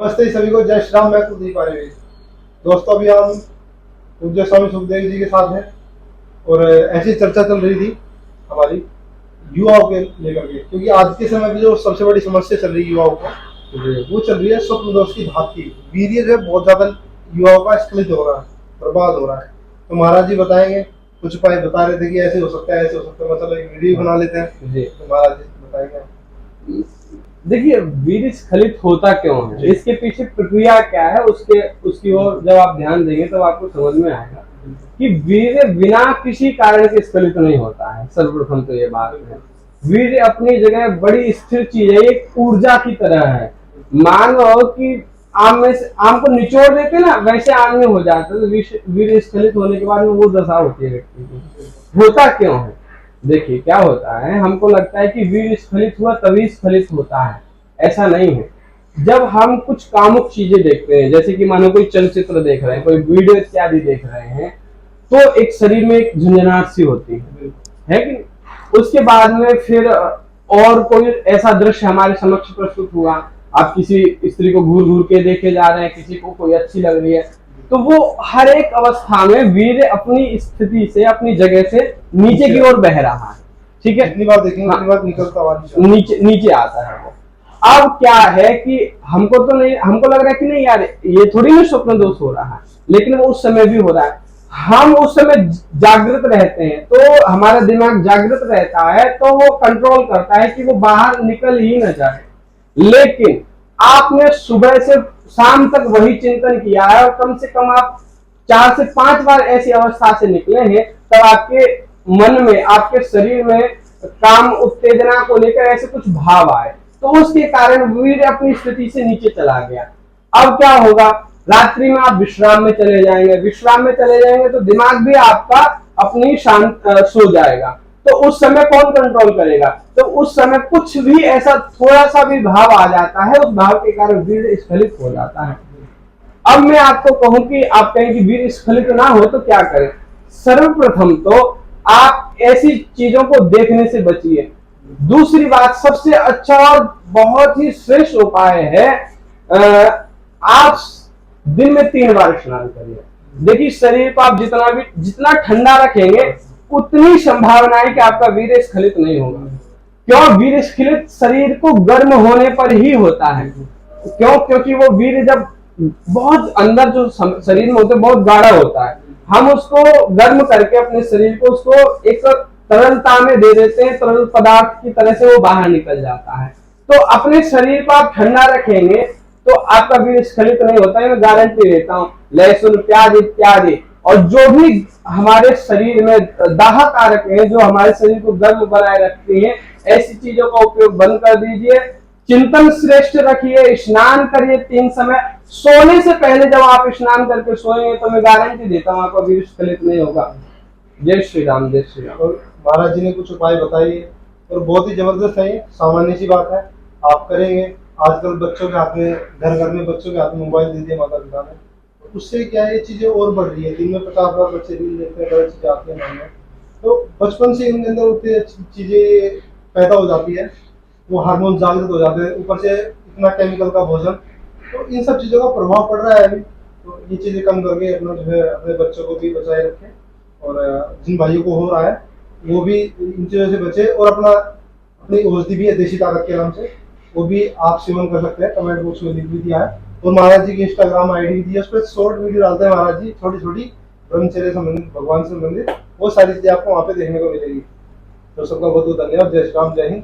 नमस्ते सभी को, जय श्री राम। मैं कुलदीप आर्य। दोस्तों, अभी हम पूज्य स्वामी सुखदेव जी के साथ हैं और ऐसी चर्चा चल रही थी हमारी युवाओं के लेकर के, क्योंकि आज के समय में जो सबसे बड़ी समस्या चल रही है युवाओं को, वो चल रही है स्वप्न दोष की भांति। वीर्य जो है बहुत ज्यादा युवाओं का स्खलित हो रहा है, बर्बाद हो रहा है। तो महाराज जी बताएंगे, कुछ उपाय बता रहे थे कि ऐसे हो सकता है, ऐसे हो सकता है, मतलब एक वीडियो बना लेते हैं जी। तो महाराज जी बताएंगे। देखिए, वीर्य स्खलित होता क्यों है, इसके पीछे प्रक्रिया क्या है, उसकी ओर जब आप ध्यान देंगे तो आपको समझ में आएगा कि वीर्य बिना किसी कारण के स्खलित नहीं होता है। सर्वप्रथम तो ये बात है, वीर्य अपनी जगह बड़ी स्थिर चीज है, एक ऊर्जा की तरह है। मान लो कि आम में से आम को निचोड़ देते ना, वैसे आम में हो जाता है। तो वीर्य स्खलित होने के बाद में वो दशा होती है व्यक्ति की। होता क्यों है? देखिए क्या होता है, हमको लगता है कि वीर्य स्खलित हुआ तभी स्खलित होता है, ऐसा नहीं है। जब हम कुछ कामुक चीजें देखते हैं, जैसे कि मानो कोई चलचित्र देख रहे हैं, कोई वीडियो इत्यादि देख रहे हैं, तो एक शरीर में एक झंझनाहट सी होती है कि उसके बाद में फिर और कोई ऐसा दृश्य हमारे समक्ष प्रस्तुत हुआ, आप किसी स्त्री को घूर घूर के देखे जा रहे हैं, किसी को कोई अच्छी लग रही है, तो वो हर एक अवस्था में वीर्य अपनी स्थिति से, अपनी जगह से नीचे की ओर बह रहा है। ठीक है, इतनी बार देखेंगे, इतनी बार निकलता नीचे नीचे आता है वो। अब क्या है कि हमको तो नहीं, हमको लग रहा है कि नहीं यार, ये थोड़ी ना स्वप्न दोष हो रहा है, लेकिन वो उस समय भी हो रहा है। हम उस समय जागृत रहते हैं, तो हमारा दिमाग जागृत रहता है, तो वो कंट्रोल करता है कि वो बाहर निकल ही ना जाए। लेकिन आपने सुबह से शाम तक वही चिंतन किया है और कम से कम आप 4 से 5 बार ऐसी अवस्था से निकले हैं, तब आपके मन में, आपके शरीर में काम उत्तेजना को लेकर ऐसे कुछ भाव आए, तो उसके कारण वीर्य अपनी स्थिति से नीचे चला गया। अब क्या होगा, रात्रि में आप विश्राम में चले जाएंगे, विश्राम में चले जाएंगे तो दिमाग भी आपका अपनी शांत सो जाएगा। तो उस समय कौन कंट्रोल करेगा? तो उस समय कुछ भी ऐसा थोड़ा सा भी भाव आ जाता है, उस भाव के कारण वीर्य स्खलित हो जाता है। अब मैं आपको कहूं कि आप कहें कि वीर्य स्खलित ना हो तो क्या करें? सर्वप्रथम तो आप ऐसी चीजों को देखने से बचिए। दूसरी बात, सबसे अच्छा और बहुत ही श्रेष्ठ उपाय है, आप दिन में 3 बार स्नान करिए। देखिए, शरीर को आप जितना ठंडा रखेंगे, उतनी संभावना है कि आपका वीर्य स्खलित नहीं होगा। क्यों? वीर्य स्खलित शरीर को गर्म होने पर ही होता है। क्यों? क्योंकि वो वीर्य जब बहुत अंदर जो शरीर में होता है, बहुत गाढ़ा होता है, हम उसको गर्म करके अपने शरीर को उसको एक तरलता में दे देते हैं, तरल पदार्थ की तरह से वो बाहर निकल जाता है। तो अपने शरीर को आप ठंडा रखेंगे तो आपका वीर्य स्खलित नहीं होता है, मैं गारंटी देता हूँ। लहसुन, प्याज इत्यादि और जो भी हमारे शरीर में दाह कारक है, जो हमारे शरीर को गर्म बनाए रखती है, ऐसी चीजों का उपयोग बंद कर दीजिए। चिंतन श्रेष्ठ रखिए, स्नान करिए 3 समय। सोने से पहले जब आप स्नान करके सोएंगे तो मैं गारंटी देता हूँ आपका वीर्य स्खलित नहीं होगा। जय श्री राम, जय श्री राम। और महाराज जी ने कुछ उपाय बताए और बहुत ही जबरदस्त है, सामान्य सी बात है, आप करेंगे। आजकल बच्चों के हाथ में, घर घर में बच्चों के हाथ में मोबाइल दे दिए माता पिता ने, उससे क्या है, ये चीजें और बढ़ रही है। दिन में 50 बार बच्चे रील देखते हैं, गलत चीजें आती है में, तो बचपन से इनके अंदर उतनी चीजें पैदा हो जाती है, वो हार्मोन जागृत हो जाते हैं, ऊपर से इतना केमिकल का भोजन, तो इन सब चीजों का प्रभाव पड़ रहा है अभी। तो ये चीजें कम करके अपना जो है अपने बच्चों को भी बचाए रखें, और जिन भाइयों को हो रहा है वो भी इन चीजों से बचे। और अपनी औषधि भी है देशी ताकत के नाम से, वो भी आप सेवन कर सकते हैं। कमेंट बॉक्स में लिख भी दिया है, और महाराज जी की इंस्टाग्राम आईडी भी दी है, उस पर शॉर्ट वीडियो डालते हैं महाराज जी, छोटी छोटी ब्रह्मचर्य संबंधित, भगवान से संबंधित, वो सारी चीजें आपको वहाँ पे देखने को मिलेगी। तो सबका बहुत बहुत धन्यवाद। जय श्री राम, जय हिंद।